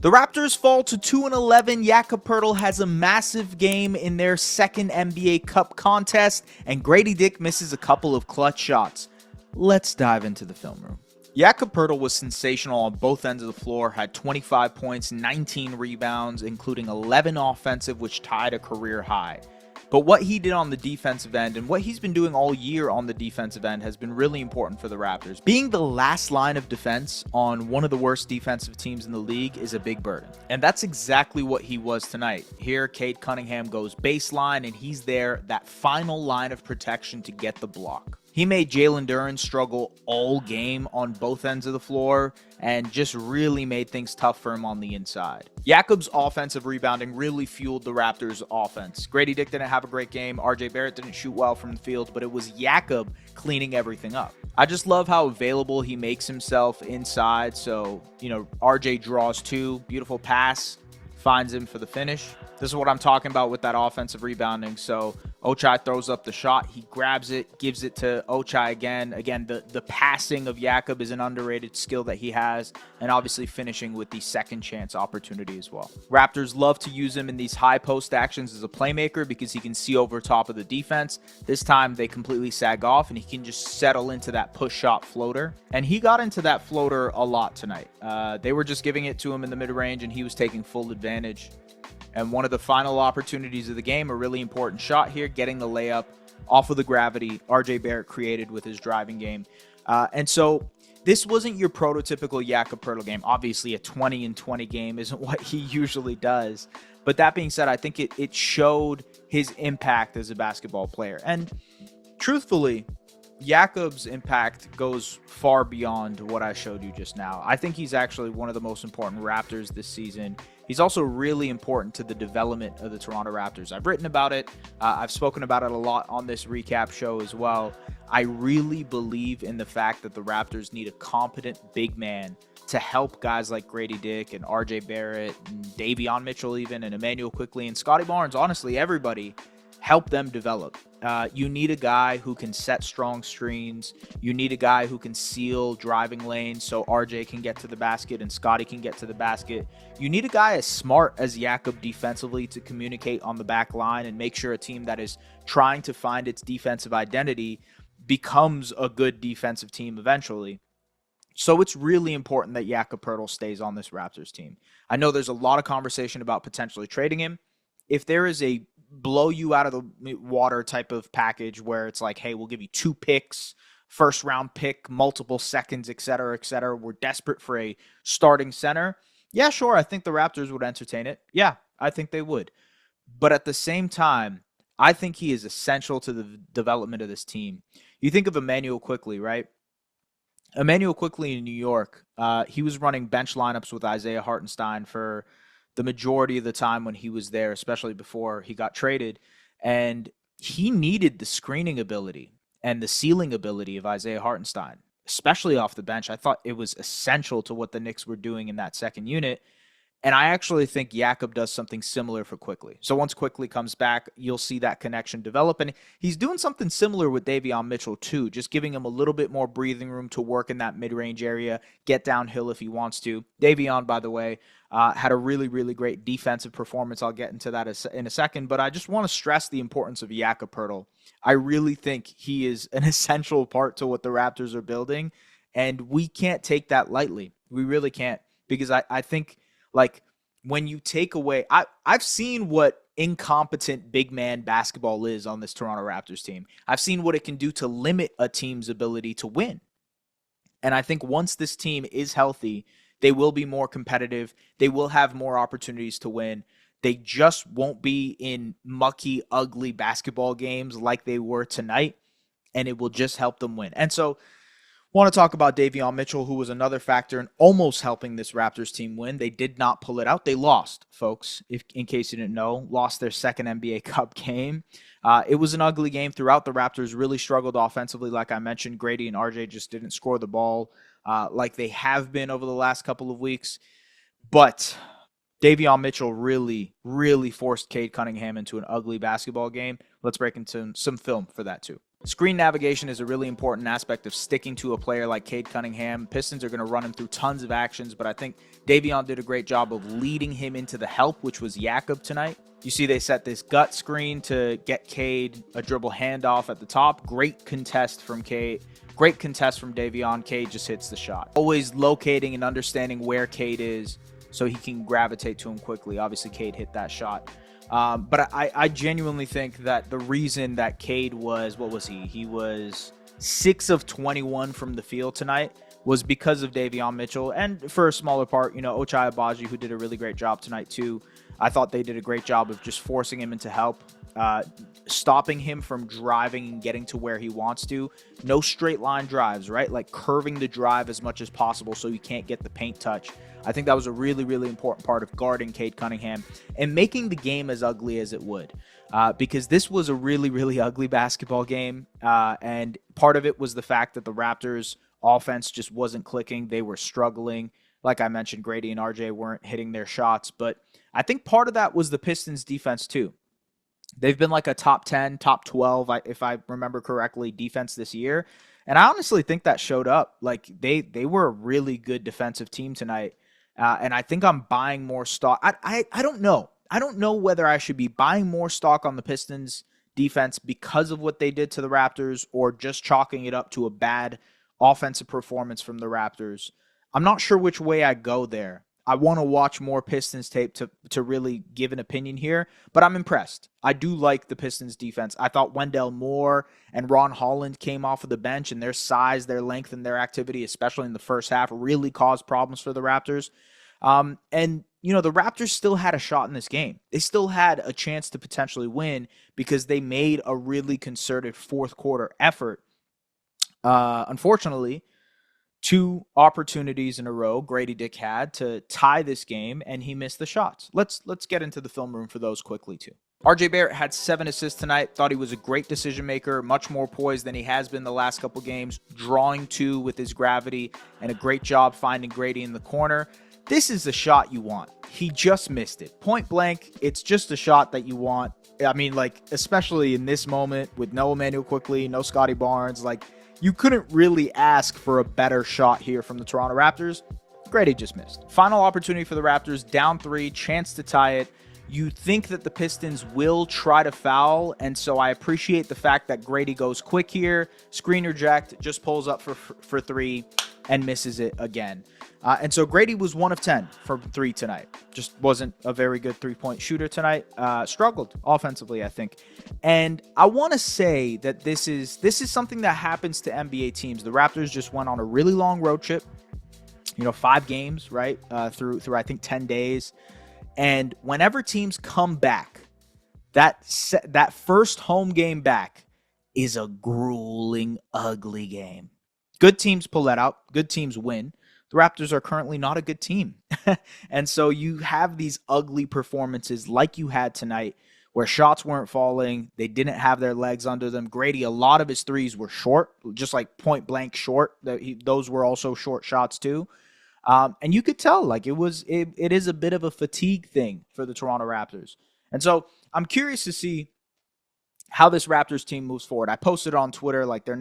The Raptors fall to 2-11. Jakob Poeltl has a massive game in their second NBA Cup contest, and Gradey Dick misses a couple of clutch shots. Let's dive into the film room. Jakob Poeltl was sensational on both ends of the floor, had 25 points, 19 rebounds, including 11 offensive, which tied a career high. But what he did on the defensive end and what he's been doing all year on the defensive end has been really important for the Raptors. Being the last line of defense on one of the worst defensive teams in the league is a big burden. And that's exactly what he was tonight. Here, Cade Cunningham goes baseline, and he's there, that final line of protection to get the block. He made Jalen Duren struggle all game on both ends of the floor and just really made things tough for him on the inside. Jakob's offensive rebounding really fueled the Raptors' offense. Gradey Dick didn't have a great game. RJ Barrett didn't shoot well from the field, but it was Jakob cleaning everything up. I just love how available he makes himself inside. So, RJ draws two, beautiful pass, finds him for the finish. This is what I'm talking about with that offensive rebounding. So Ochai throws up the shot. He grabs it, gives it to Ochai again. Again, the passing of Jakob is an underrated skill that he has, and obviously finishing with the second chance opportunity as well. Raptors love to use him in these high post actions as a playmaker because he can see over top of the defense. This time they completely sag off, and he can just settle into that push shot floater. And he got into that floater a lot tonight. They were just giving it to him in the mid-range, and he was taking full advantage. And one of the final opportunities of the game, a really important shot here, getting the layup off of the gravity RJ Barrett created with his driving game. And so this wasn't your prototypical Jakob Poeltl game. Obviously, a 20-20 game isn't what he usually does. But that being said, I think it showed his impact as a basketball player. And truthfully, Jakob's impact goes far beyond what I showed you just now. I think he's actually one of the most important Raptors this season. He's also really important to the development of the Toronto Raptors. I've written about it. I've spoken about it a lot on this recap show as well. I really believe in the fact that the Raptors need a competent big man to help guys like Gradey Dick and RJ Barrett and Davion Mitchell even, and Emmanuel Quickley and Scotty Barnes. Honestly, everybody help them develop. You need a guy who can set strong screens. You need a guy who can seal driving lanes so RJ can get to the basket and Scotty can get to the basket. You need a guy as smart as Jakob defensively to communicate on the back line and make sure a team that is trying to find its defensive identity becomes a good defensive team eventually. So it's really important that Jakob Poeltl stays on this Raptors team. I know there's a lot of conversation about potentially trading him. If there is a blow you out of the water type of package where it's like, hey, we'll give you 2 picks, first round pick, multiple seconds, et cetera, we're desperate for a starting center. Yeah, sure. I think the Raptors would entertain it. Yeah, I think they would. But at the same time, I think he is essential to the development of this team. You think of Emmanuel Quickley, right? Emmanuel Quickley in New York, he was running bench lineups with Isaiah Hartenstein for the majority of the time when he was there, especially before he got traded. And he needed the screening ability and the sealing ability of Isaiah Hartenstein, especially off the bench. I thought it was essential to what the Knicks were doing in that second unit. And I actually think Jakob does something similar for Quickley. So once Quickley comes back, you'll see that connection develop. And he's doing something similar with Davion Mitchell too, just giving him a little bit more breathing room to work in that mid-range area, get downhill if he wants to. Davion, by the way, had a really, really great defensive performance. I'll get into that in a second. But I just want to stress the importance of Jakob Poeltl. I really think he is an essential part to what the Raptors are building. And we can't take that lightly. We really can't. Because I think, like, when you take away, I've seen what incompetent big man basketball is on this Toronto Raptors team. I've seen what it can do to limit a team's ability to win. And I think once this team is healthy, they will be more competitive. They will have more opportunities to win. They just won't be in mucky, ugly basketball games like they were tonight. And it will just help them win. And so, want to talk about Davion Mitchell, who was another factor in almost helping this Raptors team win. They did not pull it out. They lost, folks, in case you didn't know. Lost their second NBA Cup game. It was an ugly game throughout. The Raptors really struggled offensively. Like I mentioned, Gradey and RJ just didn't score the ball like they have been over the last couple of weeks. But Davion Mitchell really, really forced Cade Cunningham into an ugly basketball game. Let's break into some film for that too. Screen navigation is a really important aspect of sticking to a player like Cade Cunningham. Pistons are going to run him through tons of actions, but I think Davion did a great job of leading him into the help, which was Jakob tonight. You see they set this gut screen to get Cade a dribble handoff at the top. Great contest from Cade. Great contest from Davion. Cade just hits the shot. Always locating and understanding where Cade is so he can gravitate to him quickly. Obviously, Cade hit that shot. But I genuinely think that the reason that Cade was, what was he? He was 6 of 21 from the field tonight was because of Davion Mitchell. And for a smaller part, Ochai Agbaji, who did a really great job tonight too. I thought they did a great job of just forcing him into help, stopping him from driving and getting to where he wants to. No straight line drives, right? Like curving the drive as much as possible so you can't get the paint touch. I think that was a really, really important part of guarding Cade Cunningham and making the game as ugly as it would, because this was a really, really ugly basketball game. And part of it was the fact that the Raptors offense just wasn't clicking. They were struggling. Like I mentioned, Gradey and RJ weren't hitting their shots, but I think part of that was the Pistons defense too. They've been like a top 10, top 12, if I remember correctly, defense this year. And I honestly think that showed up. Like they were a really good defensive team tonight. And I think I'm buying more stock. I don't know. I don't know whether I should be buying more stock on the Pistons defense because of what they did to the Raptors or just chalking it up to a bad offensive performance from the Raptors. I'm not sure which way I go there. I want to watch more Pistons tape to really give an opinion here, but I'm impressed. I do like the Pistons defense. I thought Wendell Moore and Ron Holland came off of the bench, and their size, their length, and their activity, especially in the first half, really caused problems for the Raptors. And the Raptors still had a shot in this game. They still had a chance to potentially win because they made a really concerted fourth quarter effort. Unfortunately, 2 opportunities in a row Gradey Dick had to tie this game, and he missed the shots. Let's get into the film room for those quickly too. RJ Barrett had 7 assists tonight. Thought he was a great decision maker, much more poised than he has been the last couple games, drawing 2 with his gravity, and a great job finding Gradey in the corner. This is the shot you want. He just missed it. Point blank, it's just a shot that you want. I mean, like, especially in this moment with no Emmanuel Quickley, no Scotty Barnes, like, you couldn't really ask for a better shot here from the Toronto Raptors. Gradey just missed. Final opportunity for the Raptors, down 3, chance to tie it. You think that the Pistons will try to foul, and so I appreciate the fact that Gradey goes quick here, screen reject, just pulls up for 3, and misses it again. And so Gradey was 1 of 10 from 3 tonight. Just wasn't a very good three-point shooter tonight. Struggled offensively, I think. And I want to say that this is something that happens to NBA teams. The Raptors just went on a really long road trip. 5 games, right? Through I think 10 days. And whenever teams come back, that first home game back is a grueling, ugly game. Good teams pull that out. Good teams win. The Raptors are currently not a good team. And so you have these ugly performances like you had tonight where shots weren't falling. They didn't have their legs under them. Gradey, a lot of his threes were short, just like point blank short. Those were also short shots too. And you could tell like it is a bit of a fatigue thing for the Toronto Raptors. And so I'm curious to see how this Raptors team moves forward. I posted on Twitter like the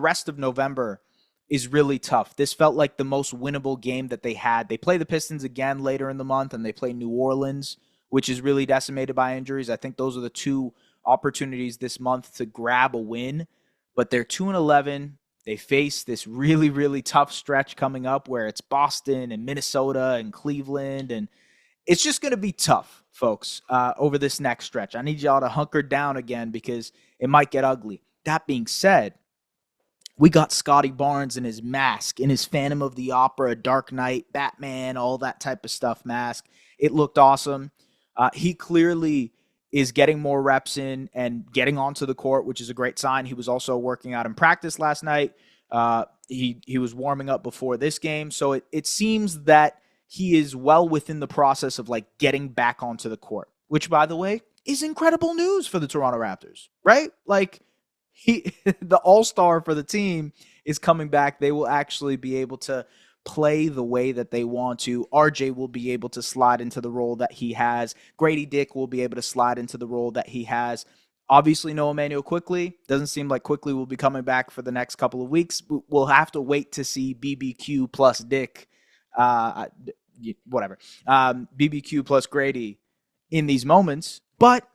rest of November is really tough. This felt like the most winnable game that they had. They play the Pistons again later in the month, and they play New Orleans, which is really decimated by injuries. I think those are the 2 opportunities this month to grab a win. But they're 2-11. They face this really, really tough stretch coming up where it's Boston and Minnesota and Cleveland. And it's just going to be tough, folks, over this next stretch. I need y'all to hunker down again because it might get ugly. That being said, we got Scotty Barnes in his mask, in his Phantom of the Opera, Dark Knight, Batman, all that type of stuff mask. It looked awesome. He clearly is getting more reps in and getting onto the court, which is a great sign. He was also working out in practice last night. He was warming up before this game. So it seems that he is well within the process of like getting back onto the court, which, by the way, is incredible news for the Toronto Raptors, right? Like, the all-star for the team is coming back. They will actually be able to play the way that they want to. RJ will be able to slide into the role that he has. Gradey Dick will be able to slide into the role that he has. Obviously, no Emmanuel Quickly. Doesn't seem like Quickly will be coming back for the next couple of weeks. We'll have to wait to see BBQ plus Dick, whatever, BBQ plus Gradey in these moments. But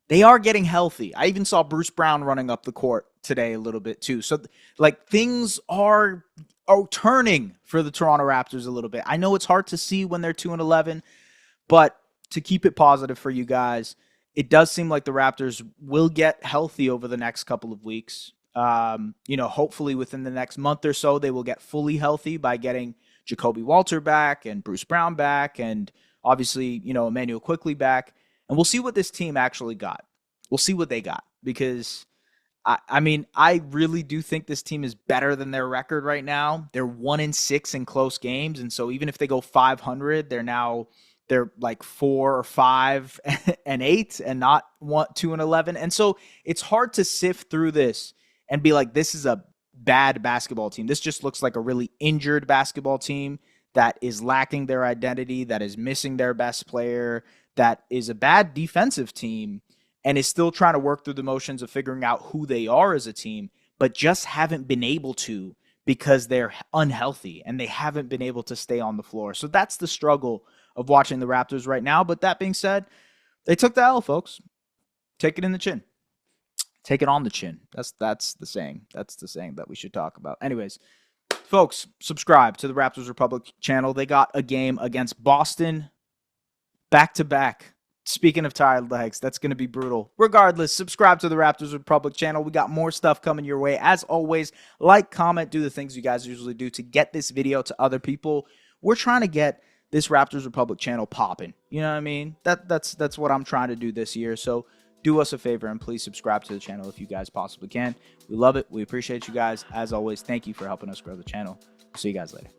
they are getting healthy. I even saw Bruce Brown running up the court today a little bit too. So, like, things are turning for the Toronto Raptors a little bit. I know it's hard to see when they're 2-11, but to keep it positive for you guys, it does seem like the Raptors will get healthy over the next couple of weeks. Hopefully within the next month or so, they will get fully healthy by getting Jakob Poeltl back and Bruce Brown back and obviously, Emmanuel Quickly back. And we'll see what this team actually got. We'll see what they got because I really do think this team is better than their record right now. They're 1-6 in close games. And so even if they go 500, they're like 4 or 5 and 8 and not 2-11. And so it's hard to sift through this and be like, this is a bad basketball team. This just looks like a really injured basketball team that is lacking their identity, that is missing their best player, that is a bad defensive team and is still trying to work through the motions of figuring out who they are as a team, but just haven't been able to because they're unhealthy and they haven't been able to stay on the floor. So that's the struggle of watching the Raptors right now. But that being said, they took the L, folks. Take it in the chin. Take it on the chin. That's the saying. That's the saying that we should talk about. Anyways, folks, subscribe to the Raptors Republic channel. They got a game against Boston back-to-back. Speaking of tired legs, that's going to be brutal. Regardless, subscribe to the Raptors Republic channel. We got more stuff coming your way. As always, like, comment, do the things you guys usually do to get this video to other people. We're trying to get this Raptors Republic channel popping. You know what I mean? That's what I'm trying to do this year. So do us a favor and please subscribe to the channel if you guys possibly can. We love it. We appreciate you guys. As always, thank you for helping us grow the channel. See you guys later.